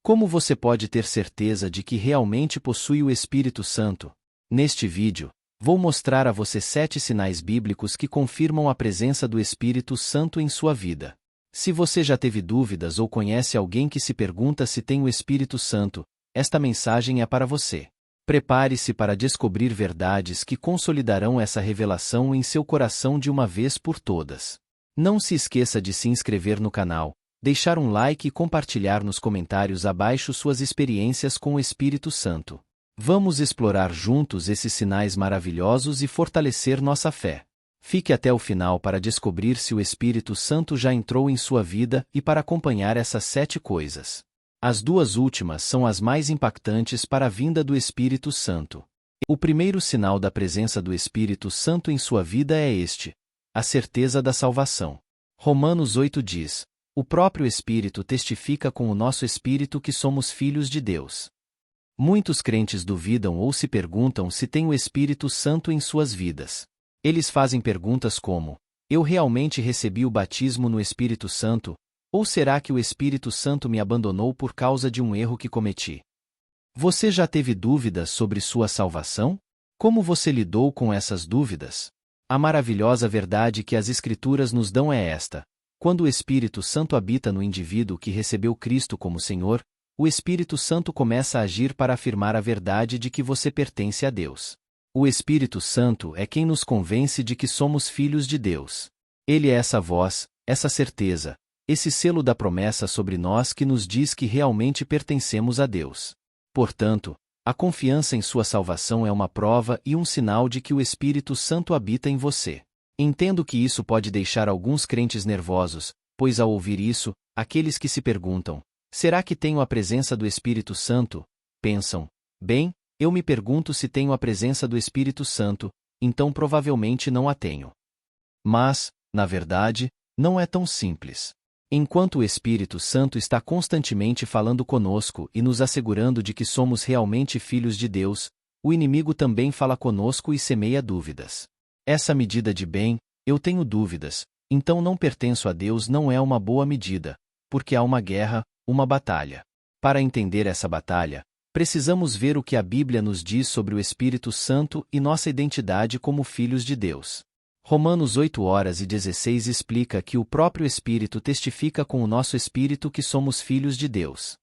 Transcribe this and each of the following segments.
Como você pode ter certeza de que realmente possui o Espírito Santo? Neste vídeo, vou mostrar a você 7 sinais bíblicos que confirmam a presença do Espírito Santo em sua vida. Se você já teve dúvidas ou conhece alguém que se pergunta se tem o Espírito Santo, esta mensagem é para você. Prepare-se para descobrir verdades que consolidarão essa revelação em seu coração de uma vez por todas. Não se esqueça de se inscrever no canal, deixar um like e compartilhar nos comentários abaixo suas experiências com o Espírito Santo. Vamos explorar juntos esses sinais maravilhosos e fortalecer nossa fé. Fique até o final para descobrir se o Espírito Santo já entrou em sua vida e para acompanhar essas 7 coisas. As 2 últimas são as mais impactantes para a vinda do Espírito Santo. O primeiro sinal da presença do Espírito Santo em sua vida é este: a certeza da salvação. Romanos 8 diz: o próprio Espírito testifica com o nosso espírito que somos filhos de Deus. Muitos crentes duvidam ou se perguntam se tem o Espírito Santo em suas vidas. Eles fazem perguntas como: eu realmente recebi o batismo no Espírito Santo? Ou será que o Espírito Santo me abandonou por causa de um erro que cometi? Você já teve dúvidas sobre sua salvação? Como você lidou com essas dúvidas? A maravilhosa verdade que as Escrituras nos dão é esta: quando o Espírito Santo habita no indivíduo que recebeu Cristo como Senhor, o Espírito Santo começa a agir para afirmar a verdade de que você pertence a Deus. O Espírito Santo é quem nos convence de que somos filhos de Deus. Ele é essa voz, essa certeza, esse selo da promessa sobre nós que nos diz que realmente pertencemos a Deus. Portanto, a confiança em sua salvação é uma prova e um sinal de que o Espírito Santo habita em você. Entendo que isso pode deixar alguns crentes nervosos, pois ao ouvir isso, aqueles que se perguntam: será que tenho a presença do Espírito Santo? Pensam: bem, eu me pergunto se tenho a presença do Espírito Santo, então provavelmente não a tenho. Mas, na verdade, não é tão simples. Enquanto o Espírito Santo está constantemente falando conosco e nos assegurando de que somos realmente filhos de Deus, o inimigo também fala conosco e semeia dúvidas. Essa medida de bem, eu tenho dúvidas, então não pertenço a Deus, não é uma boa medida, porque há uma guerra, uma batalha. Para entender essa batalha, precisamos ver o que a Bíblia nos diz sobre o Espírito Santo e nossa identidade como filhos de Deus. Romanos 8:16 explica que o próprio Espírito testifica com o nosso espírito que somos filhos de Deus.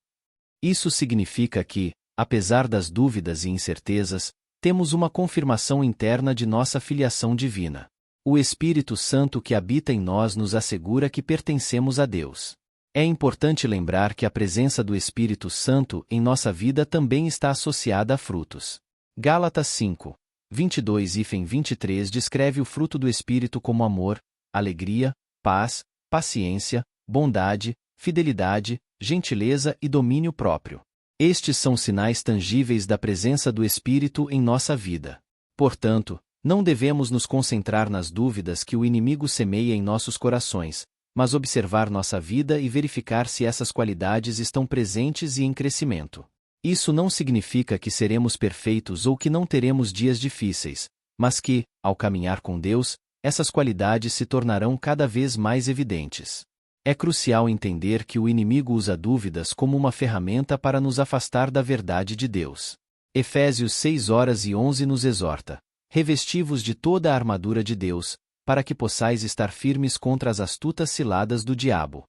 Isso significa que, apesar das dúvidas e incertezas, temos uma confirmação interna de nossa filiação divina. O Espírito Santo que habita em nós nos assegura que pertencemos a Deus. É importante lembrar que a presença do Espírito Santo em nossa vida também está associada a frutos. Gálatas 5:22-23 descreve o fruto do Espírito como amor, alegria, paz, paciência, bondade, fidelidade, gentileza e domínio próprio. Estes são sinais tangíveis da presença do Espírito em nossa vida. Portanto, não devemos nos concentrar nas dúvidas que o inimigo semeia em nossos corações, mas observar nossa vida e verificar se essas qualidades estão presentes e em crescimento. Isso não significa que seremos perfeitos ou que não teremos dias difíceis, mas que, ao caminhar com Deus, essas qualidades se tornarão cada vez mais evidentes. É crucial entender que o inimigo usa dúvidas como uma ferramenta para nos afastar da verdade de Deus. Efésios 6:11 nos exorta: revesti-vos de toda a armadura de Deus, para que possais estar firmes contra as astutas ciladas do diabo.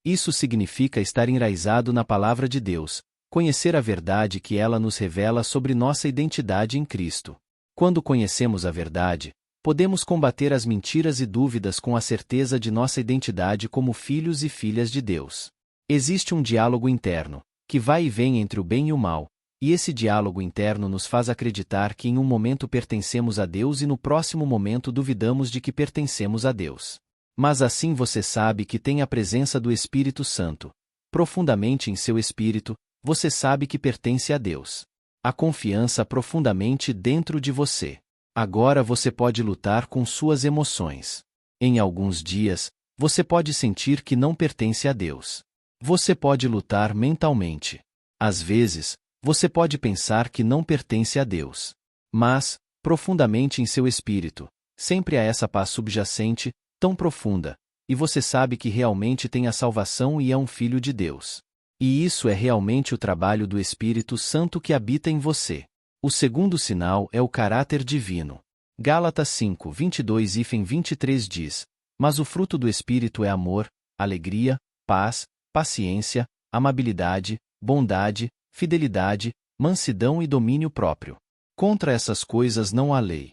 Isso significa estar enraizado na palavra de Deus, conhecer a verdade que ela nos revela sobre nossa identidade em Cristo. Quando conhecemos a verdade, podemos combater as mentiras e dúvidas com a certeza de nossa identidade como filhos e filhas de Deus. Existe um diálogo interno, que vai e vem entre o bem e o mal, e esse diálogo interno nos faz acreditar que em um momento pertencemos a Deus e no próximo momento duvidamos de que pertencemos a Deus. Mas assim você sabe que tem a presença do Espírito Santo. Profundamente em seu espírito, você sabe que pertence a Deus. A confiança profundamente dentro de você. Agora você pode lutar com suas emoções. Em alguns dias, você pode sentir que não pertence a Deus. Você pode lutar mentalmente. Às vezes, você pode pensar que não pertence a Deus. Mas, profundamente em seu espírito, sempre há essa paz subjacente, tão profunda, e você sabe que realmente tem a salvação e é um filho de Deus. E isso é realmente o trabalho do Espírito Santo que habita em você. O segundo sinal é o caráter divino. Gálatas 5, 22 e 23 diz: Mas o fruto do Espírito é amor, alegria, paz, paciência, amabilidade, bondade, fidelidade, mansidão e domínio próprio. Contra essas coisas não há lei.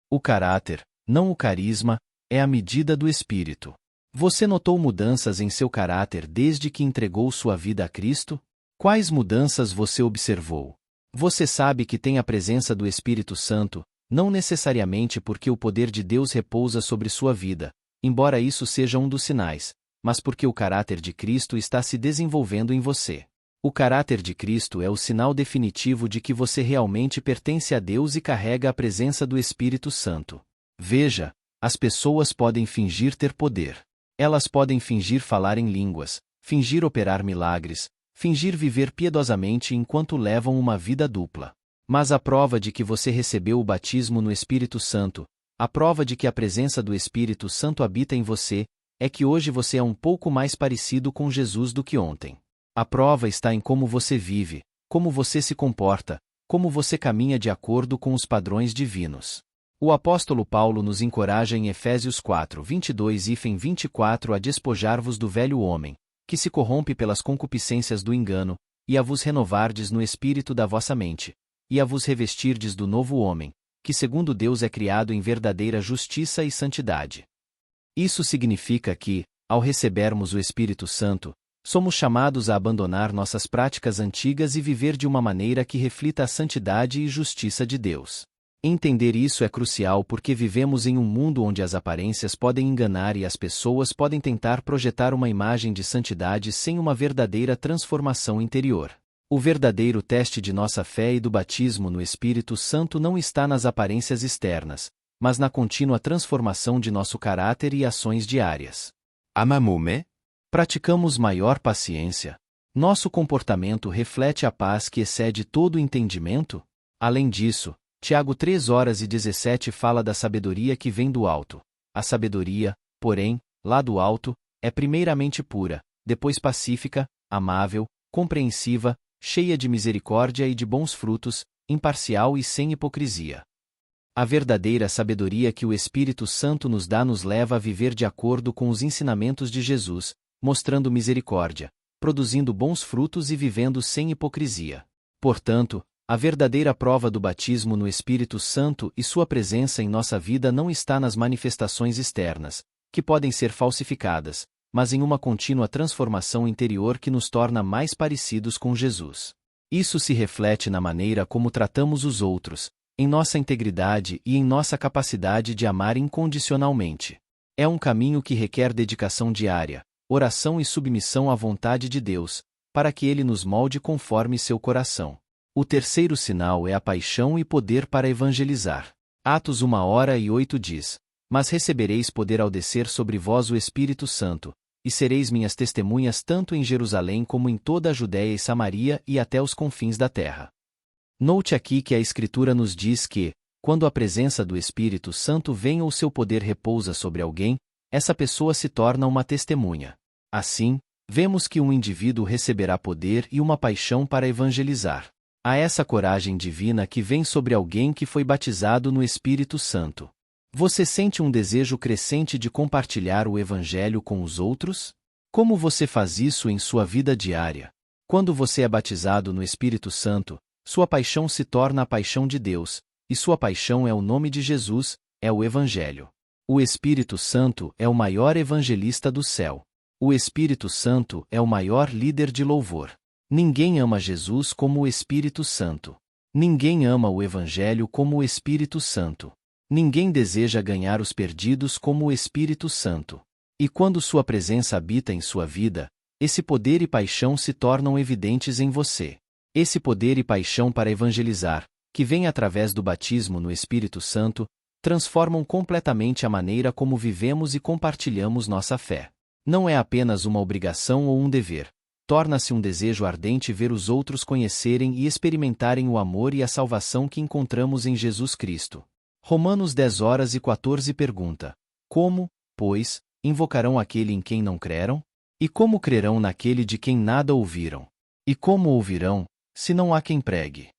O caráter, não o carisma, é a medida do Espírito. Você notou mudanças em seu caráter desde que entregou sua vida a Cristo? Quais mudanças você observou? Você sabe que tem a presença do Espírito Santo, não necessariamente porque o poder de Deus repousa sobre sua vida, embora isso seja um dos sinais, mas porque o caráter de Cristo está se desenvolvendo em você. O caráter de Cristo é o sinal definitivo de que você realmente pertence a Deus e carrega a presença do Espírito Santo. Veja, as pessoas podem fingir ter poder. Elas podem fingir falar em línguas, fingir operar milagres, fingir viver piedosamente enquanto levam uma vida dupla. Mas a prova de que você recebeu o batismo no Espírito Santo, a prova de que a presença do Espírito Santo habita em você, é que hoje você é um pouco mais parecido com Jesus do que ontem. A prova está em como você vive, como você se comporta, como você caminha de acordo com os padrões divinos. O apóstolo Paulo nos encoraja em Efésios 4, 22 e 24 a despojar-vos do velho homem, que se corrompe pelas concupiscências do engano, e a vos renovardes no espírito da vossa mente, e a vos revestirdes do novo homem, que segundo Deus é criado em verdadeira justiça e santidade. Isso significa que, ao recebermos o Espírito Santo, somos chamados a abandonar nossas práticas antigas e viver de uma maneira que reflita a santidade e justiça de Deus. Entender isso é crucial porque vivemos em um mundo onde as aparências podem enganar e as pessoas podem tentar projetar uma imagem de santidade sem uma verdadeira transformação interior. O verdadeiro teste de nossa fé e do batismo no Espírito Santo não está nas aparências externas, mas na contínua transformação de nosso caráter e ações diárias. Amamos-me? Praticamos maior paciência? Nosso comportamento reflete a paz que excede todo o entendimento? Além disso, Tiago 3:17 fala da sabedoria que vem do alto. A sabedoria, porém, lá do alto, é primeiramente pura, depois pacífica, amável, compreensiva, cheia de misericórdia e de bons frutos, imparcial e sem hipocrisia. A verdadeira sabedoria que o Espírito Santo nos dá nos leva a viver de acordo com os ensinamentos de Jesus, mostrando misericórdia, produzindo bons frutos e vivendo sem hipocrisia. Portanto, a verdadeira prova do batismo no Espírito Santo e sua presença em nossa vida não está nas manifestações externas, que podem ser falsificadas, mas em uma contínua transformação interior que nos torna mais parecidos com Jesus. Isso se reflete na maneira como tratamos os outros, em nossa integridade e em nossa capacidade de amar incondicionalmente. É um caminho que requer dedicação diária, oração e submissão à vontade de Deus, para que Ele nos molde conforme seu coração. O terceiro sinal é a paixão e poder para evangelizar. Atos 1:08 diz: Mas recebereis poder ao descer sobre vós o Espírito Santo, e sereis minhas testemunhas tanto em Jerusalém como em toda a Judéia e Samaria e até os confins da terra. Note aqui que a Escritura nos diz que, quando a presença do Espírito Santo vem ou seu poder repousa sobre alguém, essa pessoa se torna uma testemunha. Assim, vemos que um indivíduo receberá poder e uma paixão para evangelizar. Há essa coragem divina que vem sobre alguém que foi batizado no Espírito Santo. Você sente um desejo crescente de compartilhar o Evangelho com os outros? Como você faz isso em sua vida diária? Quando você é batizado no Espírito Santo, sua paixão se torna a paixão de Deus, e sua paixão é o nome de Jesus, é o Evangelho. O Espírito Santo é o maior evangelista do céu. O Espírito Santo é o maior líder de louvor. Ninguém ama Jesus como o Espírito Santo. Ninguém ama o Evangelho como o Espírito Santo. Ninguém deseja ganhar os perdidos como o Espírito Santo. E quando sua presença habita em sua vida, esse poder e paixão se tornam evidentes em você. Esse poder e paixão para evangelizar, que vem através do batismo no Espírito Santo, transformam completamente a maneira como vivemos e compartilhamos nossa fé. Não é apenas uma obrigação ou um dever. Torna-se um desejo ardente ver os outros conhecerem e experimentarem o amor e a salvação que encontramos em Jesus Cristo. Romanos 10:14 pergunta: Como, pois, invocarão aquele em quem não creram? E como crerão naquele de quem nada ouviram? E como ouvirão, se não há quem pregue?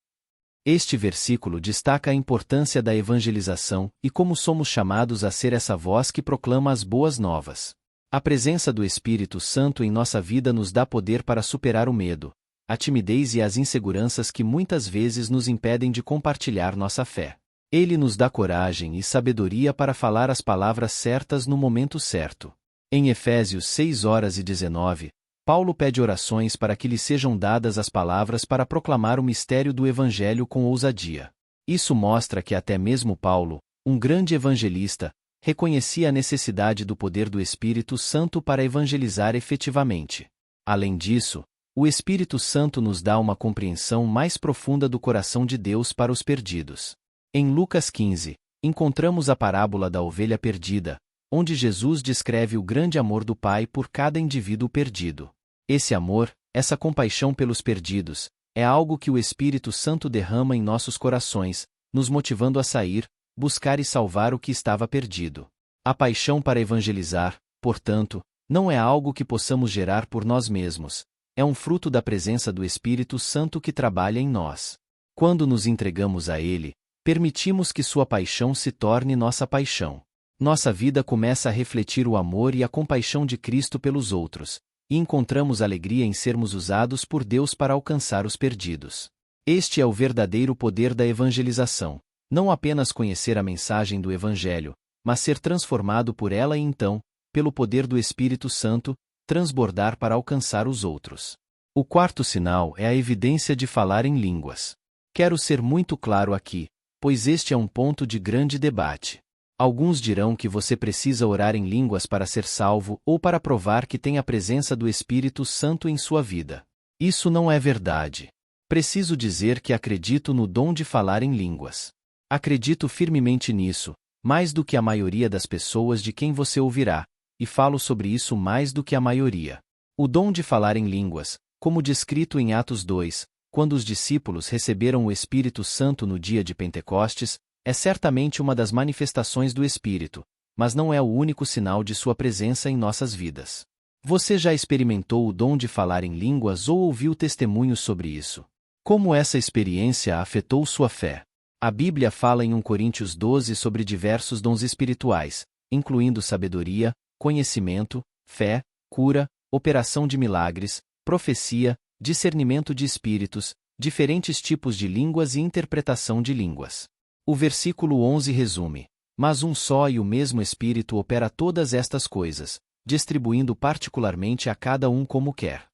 Este versículo destaca a importância da evangelização e como somos chamados a ser essa voz que proclama as boas novas. A presença do Espírito Santo em nossa vida nos dá poder para superar o medo, a timidez e as inseguranças que muitas vezes nos impedem de compartilhar nossa fé. Ele nos dá coragem e sabedoria para falar as palavras certas no momento certo. Em Efésios 6:19, Paulo pede orações para que lhe sejam dadas as palavras para proclamar o mistério do Evangelho com ousadia. Isso mostra que até mesmo Paulo, um grande evangelista, reconhecia a necessidade do poder do Espírito Santo para evangelizar efetivamente. Além disso, o Espírito Santo nos dá uma compreensão mais profunda do coração de Deus para os perdidos. Em Lucas 15, encontramos a parábola da ovelha perdida, onde Jesus descreve o grande amor do Pai por cada indivíduo perdido. Esse amor, essa compaixão pelos perdidos, é algo que o Espírito Santo derrama em nossos corações, nos motivando a sair, buscar e salvar o que estava perdido. A paixão para evangelizar, portanto, não é algo que possamos gerar por nós mesmos, é um fruto da presença do Espírito Santo que trabalha em nós. Quando nos entregamos a Ele, permitimos que sua paixão se torne nossa paixão. Nossa vida começa a refletir o amor e a compaixão de Cristo pelos outros, e encontramos alegria em sermos usados por Deus para alcançar os perdidos. Este é o verdadeiro poder da evangelização, não apenas conhecer a mensagem do Evangelho, mas ser transformado por ela e então, pelo poder do Espírito Santo, transbordar para alcançar os outros. O quarto sinal é a evidência de falar em línguas. Quero ser muito claro aqui, pois este é um ponto de grande debate. Alguns dirão que você precisa orar em línguas para ser salvo ou para provar que tem a presença do Espírito Santo em sua vida. Isso não é verdade. Preciso dizer que acredito no dom de falar em línguas. Acredito firmemente nisso, mais do que a maioria das pessoas de quem você ouvirá, e falo sobre isso mais do que a maioria. O dom de falar em línguas, como descrito em Atos 2, quando os discípulos receberam o Espírito Santo no dia de Pentecostes, é certamente uma das manifestações do Espírito, mas não é o único sinal de sua presença em nossas vidas. Você já experimentou o dom de falar em línguas ou ouviu testemunhos sobre isso? Como essa experiência afetou sua fé? A Bíblia fala em 1 Coríntios 12 sobre diversos dons espirituais, incluindo sabedoria, conhecimento, fé, cura, operação de milagres, profecia, discernimento de espíritos, diferentes tipos de línguas e interpretação de línguas. O versículo 11 resume: mas um só e o mesmo Espírito opera todas estas coisas, distribuindo particularmente a cada um como quer.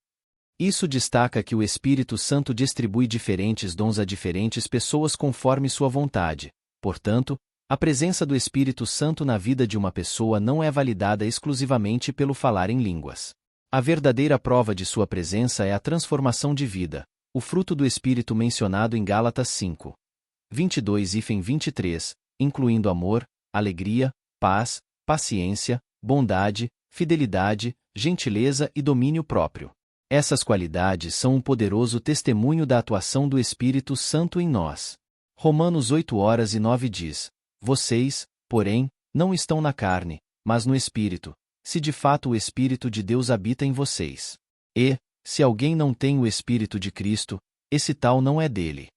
Isso destaca que o Espírito Santo distribui diferentes dons a diferentes pessoas conforme sua vontade. Portanto, a presença do Espírito Santo na vida de uma pessoa não é validada exclusivamente pelo falar em línguas. A verdadeira prova de sua presença é a transformação de vida, o fruto do Espírito mencionado em Gálatas 5. 22-23, incluindo amor, alegria, paz, paciência, bondade, fidelidade, gentileza e domínio próprio. Essas qualidades são um poderoso testemunho da atuação do Espírito Santo em nós. Romanos 8:9 diz: vocês, porém, não estão na carne, mas no Espírito, se de fato o Espírito de Deus habita em vocês. E, se alguém não tem o Espírito de Cristo, esse tal não é dele.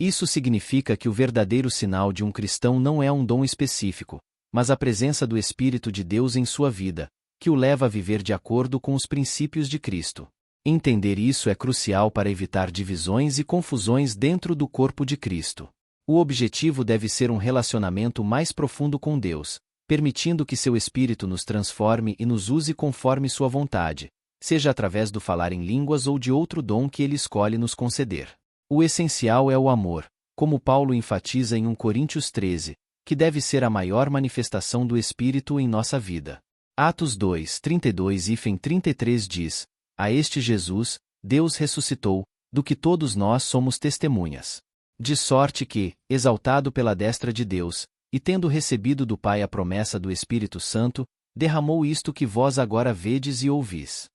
Isso significa que o verdadeiro sinal de um cristão não é um dom específico, mas a presença do Espírito de Deus em sua vida, que o leva a viver de acordo com os princípios de Cristo. Entender isso é crucial para evitar divisões e confusões dentro do corpo de Cristo. O objetivo deve ser um relacionamento mais profundo com Deus, permitindo que seu Espírito nos transforme e nos use conforme sua vontade, seja através do falar em línguas ou de outro dom que ele escolhe nos conceder. O essencial é o amor, como Paulo enfatiza em 1 Coríntios 13, que deve ser a maior manifestação do Espírito em nossa vida. Atos 2:32-33 diz: a este Jesus, Deus ressuscitou, do que todos nós somos testemunhas. De sorte que, exaltado pela destra de Deus, e tendo recebido do Pai a promessa do Espírito Santo, derramou isto que vós agora vedes e ouvis.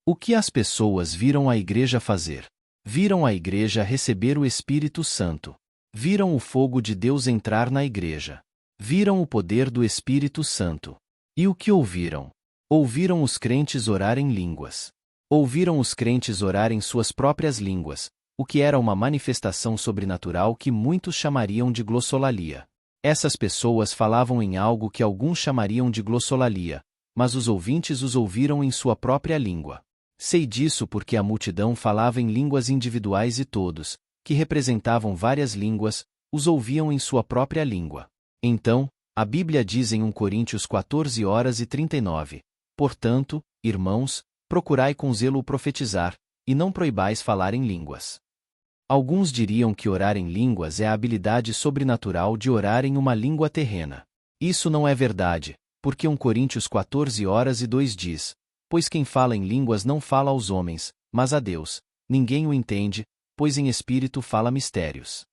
O que as pessoas viram a igreja fazer? Viram a igreja receber o Espírito Santo. Viram o fogo de Deus entrar na igreja. Viram o poder do Espírito Santo. E o que ouviram? Ouviram os crentes orar em línguas. Ouviram os crentes orar em suas próprias línguas, o que era uma manifestação sobrenatural que muitos chamariam de glossolalia. Essas pessoas falavam em algo que alguns chamariam de glossolalia, mas os ouvintes os ouviram em sua própria língua. Sei disso porque a multidão falava em línguas individuais e todos, que representavam várias línguas, os ouviam em sua própria língua. Então, a Bíblia diz em 1 Coríntios 14:39, portanto, irmãos, procurai com zelo o profetizar, e não proibais falar em línguas. Alguns diriam que orar em línguas é a habilidade sobrenatural de orar em uma língua terrena. Isso não é verdade, porque 1 Coríntios 14:2 diz, pois quem fala em línguas não fala aos homens, mas a Deus, ninguém o entende, pois em espírito fala mistérios.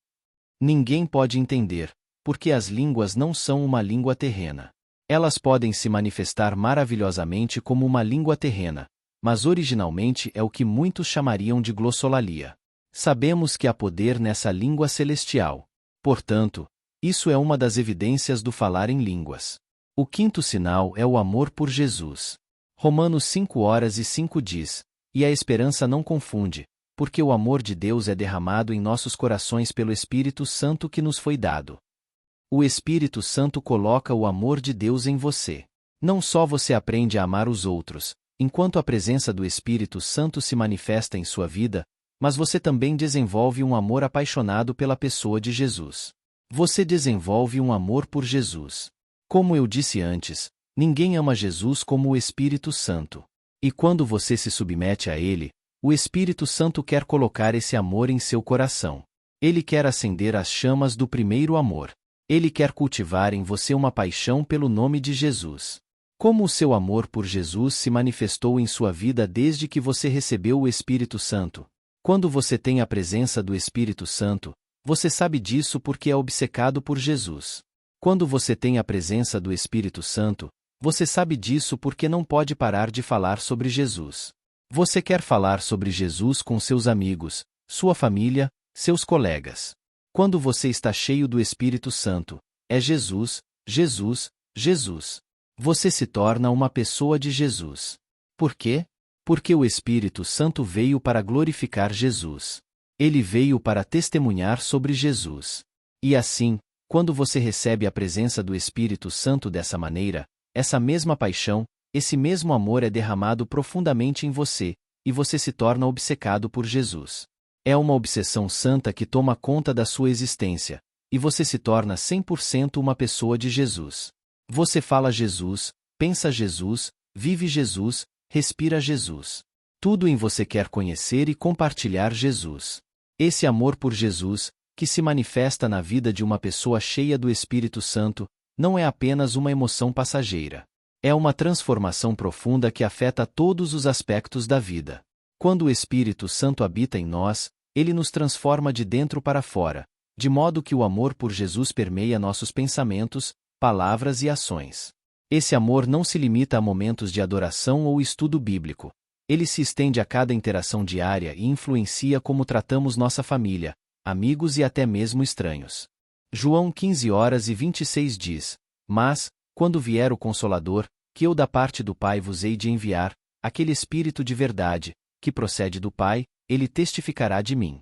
Ninguém pode entender, porque as línguas não são uma língua terrena. Elas podem se manifestar maravilhosamente como uma língua terrena, mas originalmente é o que muitos chamariam de glossolalia. Sabemos que há poder nessa língua celestial. Portanto, isso é uma das evidências do falar em línguas. O quinto sinal é o amor por Jesus. Romanos 5:5 diz, e a esperança não confunde, porque o amor de Deus é derramado em nossos corações pelo Espírito Santo que nos foi dado. O Espírito Santo coloca o amor de Deus em você. Não só você aprende a amar os outros, enquanto a presença do Espírito Santo se manifesta em sua vida, mas você também desenvolve um amor apaixonado pela pessoa de Jesus. Você desenvolve um amor por Jesus. Como eu disse antes, ninguém ama Jesus como o Espírito Santo. E quando você se submete a Ele, o Espírito Santo quer colocar esse amor em seu coração. Ele quer acender as chamas do primeiro amor. Ele quer cultivar em você uma paixão pelo nome de Jesus. Como o seu amor por Jesus se manifestou em sua vida desde que você recebeu o Espírito Santo? Quando você tem a presença do Espírito Santo, você sabe disso porque é obcecado por Jesus. Quando você tem a presença do Espírito Santo, você sabe disso porque não pode parar de falar sobre Jesus. Você quer falar sobre Jesus com seus amigos, sua família, seus colegas. Quando você está cheio do Espírito Santo, é Jesus, Jesus, Jesus. Você se torna uma pessoa de Jesus. Por quê? Porque o Espírito Santo veio para glorificar Jesus. Ele veio para testemunhar sobre Jesus. E assim, quando você recebe a presença do Espírito Santo dessa maneira, essa mesma paixão, esse mesmo amor é derramado profundamente em você, e você se torna obcecado por Jesus. É uma obsessão santa que toma conta da sua existência, e você se torna 100% uma pessoa de Jesus. Você fala Jesus, pensa Jesus, vive Jesus, respira Jesus. Tudo em você quer conhecer e compartilhar Jesus. Esse amor por Jesus, que se manifesta na vida de uma pessoa cheia do Espírito Santo, não é apenas uma emoção passageira. É uma transformação profunda que afeta todos os aspectos da vida. Quando o Espírito Santo habita em nós, ele nos transforma de dentro para fora, de modo que o amor por Jesus permeia nossos pensamentos, palavras e ações. Esse amor não se limita a momentos de adoração ou estudo bíblico. Ele se estende a cada interação diária e influencia como tratamos nossa família, amigos e até mesmo estranhos. João 15:26 diz, mas, quando vier o Consolador, que eu da parte do Pai vos hei de enviar, aquele Espírito de verdade, que procede do Pai, ele testificará de mim.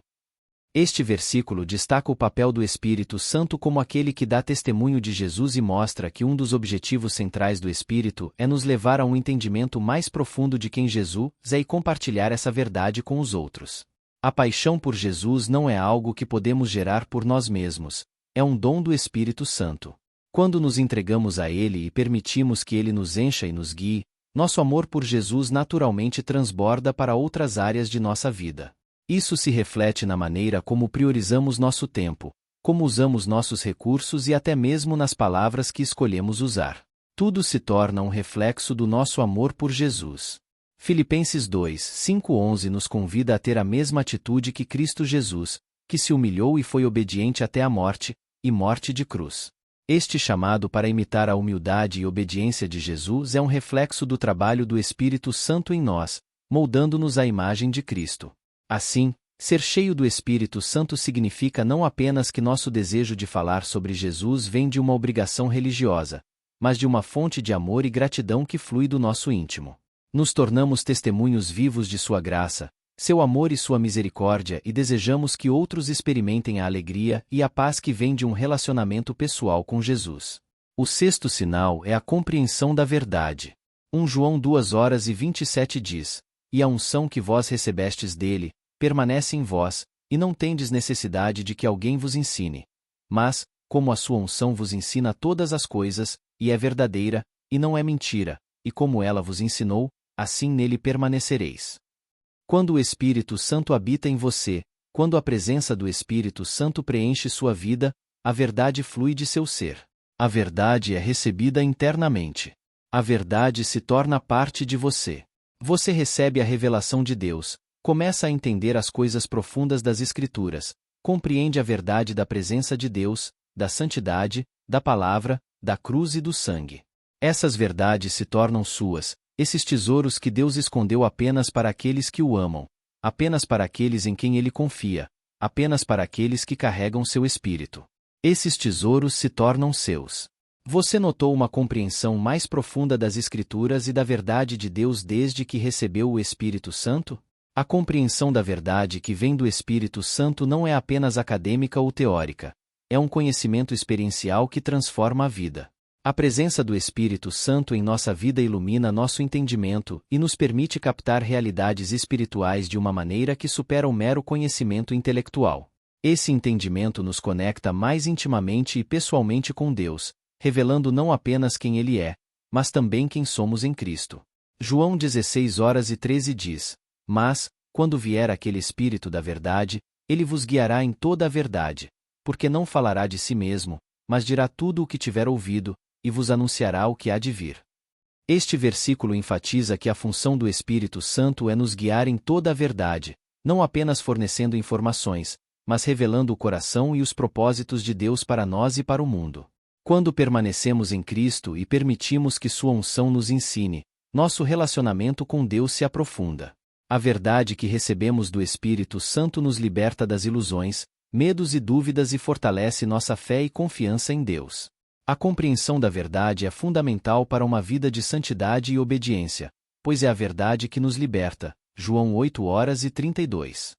Este versículo destaca o papel do Espírito Santo como aquele que dá testemunho de Jesus e mostra que um dos objetivos centrais do Espírito é nos levar a um entendimento mais profundo de quem Jesus é e compartilhar essa verdade com os outros. A paixão por Jesus não é algo que podemos gerar por nós mesmos, é um dom do Espírito Santo. Quando nos entregamos a Ele e permitimos que Ele nos encha e nos guie, nosso amor por Jesus naturalmente transborda para outras áreas de nossa vida. Isso se reflete na maneira como priorizamos nosso tempo, como usamos nossos recursos e até mesmo nas palavras que escolhemos usar. Tudo se torna um reflexo do nosso amor por Jesus. Filipenses 2:5-11 nos convida a ter a mesma atitude que Cristo Jesus, que se humilhou e foi obediente até a morte, e morte de cruz. Este chamado para imitar a humildade e obediência de Jesus é um reflexo do trabalho do Espírito Santo em nós, moldando-nos à imagem de Cristo. Assim, ser cheio do Espírito Santo significa não apenas que nosso desejo de falar sobre Jesus vem de uma obrigação religiosa, mas de uma fonte de amor e gratidão que flui do nosso íntimo. Nos tornamos testemunhos vivos de sua graça, seu amor e sua misericórdia e desejamos que outros experimentem a alegria e a paz que vem de um relacionamento pessoal com Jesus. O sexto sinal é a compreensão da verdade. 1 João 2:27 diz: E a unção que vós recebestes dele, permanece em vós, e não tendes necessidade de que alguém vos ensine. Mas, como a sua unção vos ensina todas as coisas, e é verdadeira, e não é mentira, e como ela vos ensinou, assim nele permanecereis. Quando o Espírito Santo habita em você, quando a presença do Espírito Santo preenche sua vida, a verdade flui de seu ser. A verdade é recebida internamente. A verdade se torna parte de você. Você recebe a revelação de Deus, começa a entender as coisas profundas das Escrituras, compreende a verdade da presença de Deus, da santidade, da palavra, da cruz e do sangue. Essas verdades se tornam suas, esses tesouros que Deus escondeu apenas para aqueles que o amam, apenas para aqueles em quem ele confia, apenas para aqueles que carregam seu espírito. Esses tesouros se tornam seus. Você notou uma compreensão mais profunda das Escrituras e da verdade de Deus desde que recebeu o Espírito Santo? A compreensão da verdade que vem do Espírito Santo não é apenas acadêmica ou teórica, é um conhecimento experiencial que transforma a vida. A presença do Espírito Santo em nossa vida ilumina nosso entendimento e nos permite captar realidades espirituais de uma maneira que supera o mero conhecimento intelectual. Esse entendimento nos conecta mais intimamente e pessoalmente com Deus, revelando não apenas quem Ele é, mas também quem somos em Cristo. João 16:13 diz: Mas, quando vier aquele Espírito da verdade, ele vos guiará em toda a verdade, porque não falará de si mesmo, mas dirá tudo o que tiver ouvido, e vos anunciará o que há de vir. Este versículo enfatiza que a função do Espírito Santo é nos guiar em toda a verdade, não apenas fornecendo informações, mas revelando o coração e os propósitos de Deus para nós e para o mundo. Quando permanecemos em Cristo e permitimos que sua unção nos ensine, nosso relacionamento com Deus se aprofunda. A verdade que recebemos do Espírito Santo nos liberta das ilusões, medos e dúvidas e fortalece nossa fé e confiança em Deus. A compreensão da verdade é fundamental para uma vida de santidade e obediência, pois é a verdade que nos liberta. João 8:32.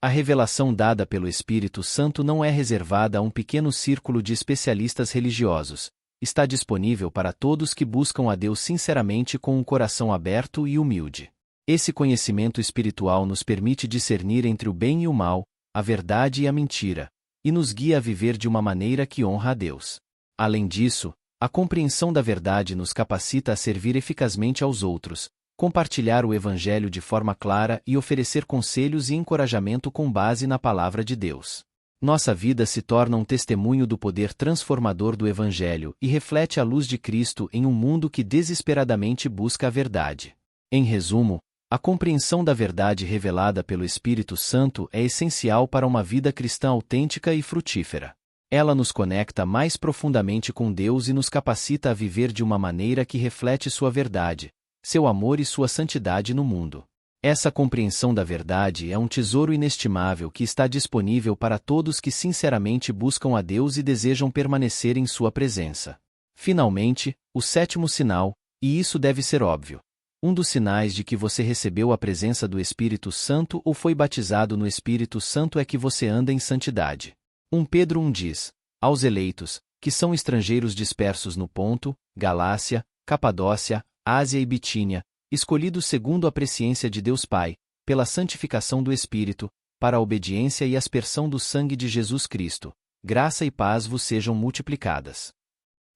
A revelação dada pelo Espírito Santo não é reservada a um pequeno círculo de especialistas religiosos, está disponível para todos que buscam a Deus sinceramente com um coração aberto e humilde. Esse conhecimento espiritual nos permite discernir entre o bem e o mal, a verdade e a mentira, e nos guia a viver de uma maneira que honra a Deus. Além disso, a compreensão da verdade nos capacita a servir eficazmente aos outros, compartilhar o Evangelho de forma clara e oferecer conselhos e encorajamento com base na Palavra de Deus. Nossa vida se torna um testemunho do poder transformador do Evangelho e reflete a luz de Cristo em um mundo que desesperadamente busca a verdade. Em resumo, a compreensão da verdade revelada pelo Espírito Santo é essencial para uma vida cristã autêntica e frutífera. Ela nos conecta mais profundamente com Deus e nos capacita a viver de uma maneira que reflete sua verdade, seu amor e sua santidade no mundo. Essa compreensão da verdade é um tesouro inestimável que está disponível para todos que sinceramente buscam a Deus e desejam permanecer em sua presença. Finalmente, o sétimo sinal, e isso deve ser óbvio. Um dos sinais de que você recebeu a presença do Espírito Santo ou foi batizado no Espírito Santo é que você anda em santidade. 1 Pedro 1 diz: Aos eleitos, que são estrangeiros dispersos no Ponto, Galácia, Capadócia, Ásia e Bitínia, escolhidos segundo a presciência de Deus Pai, pela santificação do Espírito, para a obediência e aspersão do sangue de Jesus Cristo, graça e paz vos sejam multiplicadas.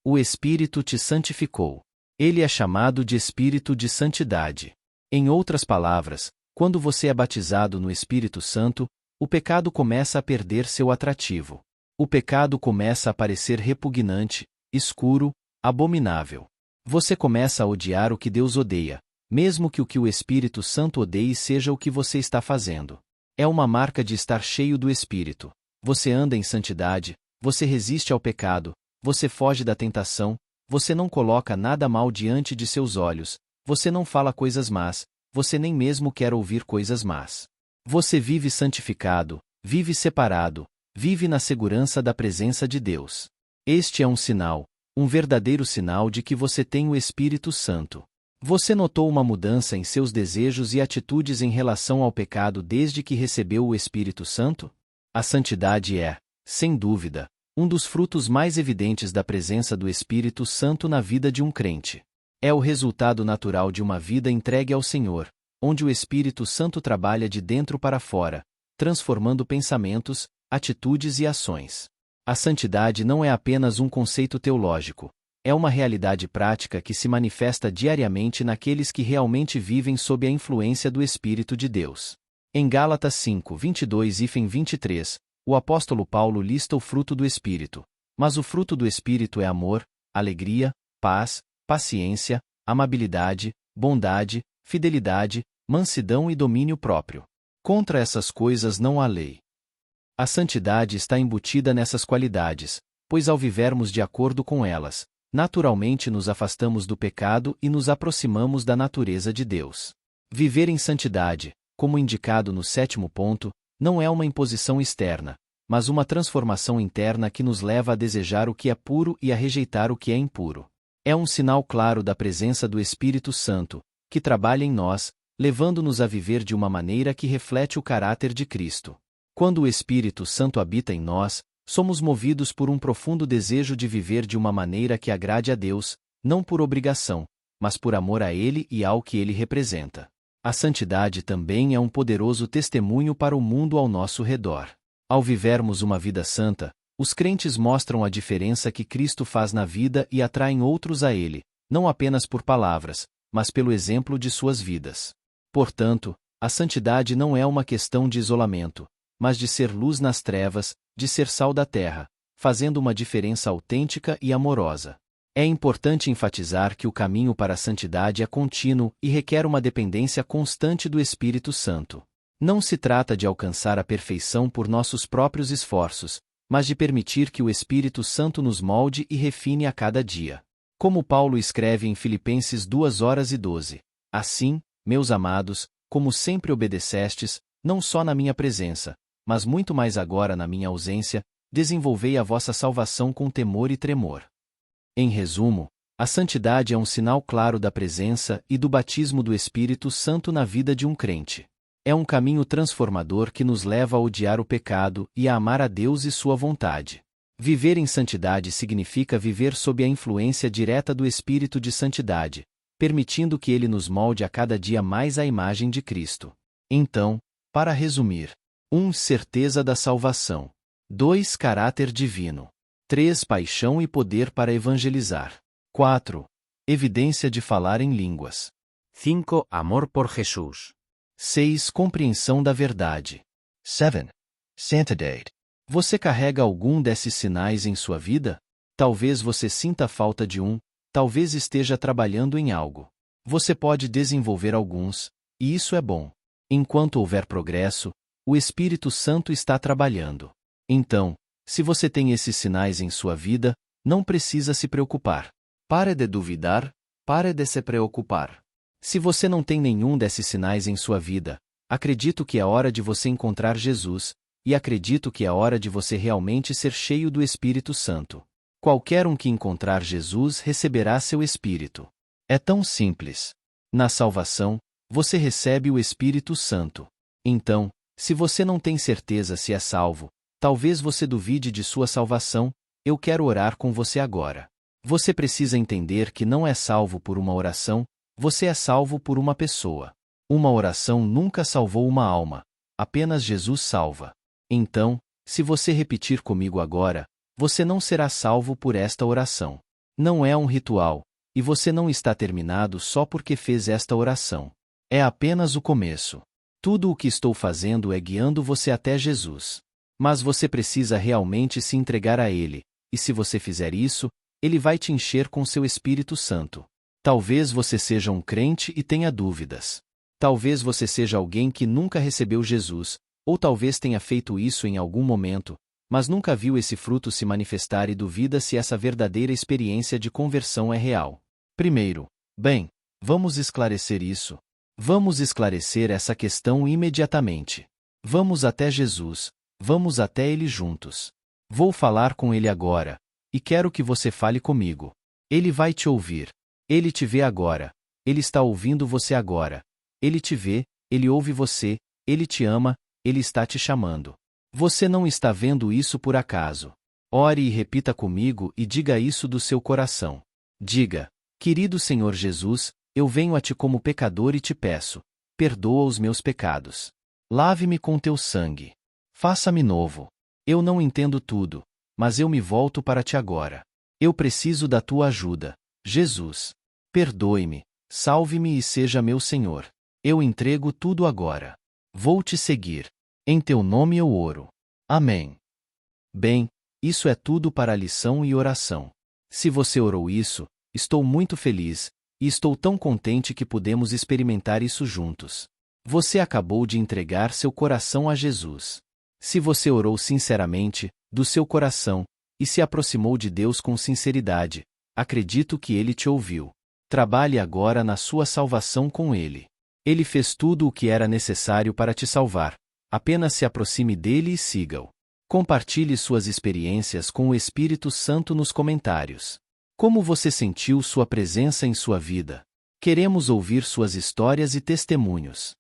O Espírito te santificou. Ele é chamado de Espírito de Santidade. Em outras palavras, quando você é batizado no Espírito Santo, o pecado começa a perder seu atrativo. O pecado começa a parecer repugnante, escuro, abominável. Você começa a odiar o que Deus odeia, mesmo que o Espírito Santo odeie seja o que você está fazendo. É uma marca de estar cheio do Espírito. Você anda em santidade, você resiste ao pecado, você foge da tentação, você não coloca nada mal diante de seus olhos, você não fala coisas más, você nem mesmo quer ouvir coisas más. Você vive santificado, vive separado, vive na segurança da presença de Deus. Este é um sinal, um verdadeiro sinal de que você tem o Espírito Santo. Você notou uma mudança em seus desejos e atitudes em relação ao pecado desde que recebeu o Espírito Santo? A santidade é, sem dúvida, um dos frutos mais evidentes da presença do Espírito Santo na vida de um crente. É o resultado natural de uma vida entregue ao Senhor, onde o Espírito Santo trabalha de dentro para fora, transformando pensamentos, atitudes e ações. A santidade não é apenas um conceito teológico, é uma realidade prática que se manifesta diariamente naqueles que realmente vivem sob a influência do Espírito de Deus. Em Gálatas 5, 22 e 23, o apóstolo Paulo lista o fruto do Espírito, mas o fruto do Espírito é amor, alegria, paz, paciência, amabilidade, bondade, fidelidade, mansidão e domínio próprio. Contra essas coisas não há lei. A santidade está embutida nessas qualidades, pois ao vivermos de acordo com elas, naturalmente nos afastamos do pecado e nos aproximamos da natureza de Deus. Viver em santidade, como indicado no 7º ponto, não é uma imposição externa, mas uma transformação interna que nos leva a desejar o que é puro e a rejeitar o que é impuro. É um sinal claro da presença do Espírito Santo, que trabalha em nós, levando-nos a viver de uma maneira que reflete o caráter de Cristo. Quando o Espírito Santo habita em nós, somos movidos por um profundo desejo de viver de uma maneira que agrade a Deus, não por obrigação, mas por amor a Ele e ao que Ele representa. A santidade também é um poderoso testemunho para o mundo ao nosso redor. Ao vivermos uma vida santa, os crentes mostram a diferença que Cristo faz na vida e atraem outros a Ele, não apenas por palavras, mas pelo exemplo de suas vidas. Portanto, a santidade não é uma questão de isolamento, mas de ser luz nas trevas, de ser sal da terra, fazendo uma diferença autêntica e amorosa. É importante enfatizar que o caminho para a santidade é contínuo e requer uma dependência constante do Espírito Santo. Não se trata de alcançar a perfeição por nossos próprios esforços, mas de permitir que o Espírito Santo nos molde e refine a cada dia. Como Paulo escreve em Filipenses 2:12, assim, meus amados, como sempre obedecestes, não só na minha presença, mas muito mais agora na minha ausência, desenvolvei a vossa salvação com temor e tremor. Em resumo, a santidade é um sinal claro da presença e do batismo do Espírito Santo na vida de um crente. É um caminho transformador que nos leva a odiar o pecado e a amar a Deus e sua vontade. Viver em santidade significa viver sob a influência direta do Espírito de santidade, permitindo que ele nos molde a cada dia mais à imagem de Cristo. Então, para resumir: 1. Certeza da salvação. 2. Caráter divino. 3. Paixão e poder para evangelizar. 4. Evidência de falar em línguas. 5. Amor por Jesús. 6. Compreensão da verdade. 7. Santidade. Você carrega algum desses sinais em sua vida? Talvez você sinta falta de um, talvez esteja trabalhando em algo. Você pode desenvolver alguns, e isso é bom. Enquanto houver progresso, o Espírito Santo está trabalhando. Então, se você tem esses sinais em sua vida, não precisa se preocupar. Pare de duvidar, pare de se preocupar. Se você não tem nenhum desses sinais em sua vida, acredito que é hora de você encontrar Jesus, e acredito que é hora de você realmente ser cheio do Espírito Santo. Qualquer um que encontrar Jesus receberá seu Espírito. É tão simples. Na salvação, você recebe o Espírito Santo. Então, se você não tem certeza se é salvo, talvez você duvide de sua salvação, eu quero orar com você agora. Você precisa entender que não é salvo por uma oração, você é salvo por uma pessoa. Uma oração nunca salvou uma alma, apenas Jesus salva. Então, se você repetir comigo agora, você não será salvo por esta oração. Não é um ritual, e você não está terminado só porque fez esta oração. É apenas o começo. Tudo o que estou fazendo é guiando você até Jesus. Mas você precisa realmente se entregar a Ele, e se você fizer isso, Ele vai te encher com seu Espírito Santo. Talvez você seja um crente e tenha dúvidas. Talvez você seja alguém que nunca recebeu Jesus, ou talvez tenha feito isso em algum momento, mas nunca viu esse fruto se manifestar e duvida se essa verdadeira experiência de conversão é real. Primeiro, vamos esclarecer isso. Vamos esclarecer essa questão imediatamente. Vamos até Jesus, vamos até Ele juntos. Vou falar com Ele agora, e quero que você fale comigo. Ele vai te ouvir. Ele te vê agora. Ele está ouvindo você agora. Ele te vê, ele ouve você, ele te ama, ele está te chamando. Você não está vendo isso por acaso. Ore e repita comigo e diga isso do seu coração. Diga: querido Senhor Jesus, eu venho a ti como pecador e te peço, perdoa os meus pecados. Lave-me com teu sangue. Faça-me novo. Eu não entendo tudo, mas eu me volto para ti agora. Eu preciso da tua ajuda. Jesus, perdoe-me, salve-me e seja meu Senhor. Eu entrego tudo agora. Vou te seguir. Em teu nome eu oro. Amém. Bem, isso é tudo para a lição e oração. Se você orou isso, estou muito feliz, e estou tão contente que podemos experimentar isso juntos. Você acabou de entregar seu coração a Jesus. Se você orou sinceramente, do seu coração, e se aproximou de Deus com sinceridade, acredito que Ele te ouviu. Trabalhe agora na sua salvação com Ele. Ele fez tudo o que era necessário para te salvar. Apenas se aproxime dele e siga-o. Compartilhe suas experiências com o Espírito Santo nos comentários. Como você sentiu sua presença em sua vida? Queremos ouvir suas histórias e testemunhos.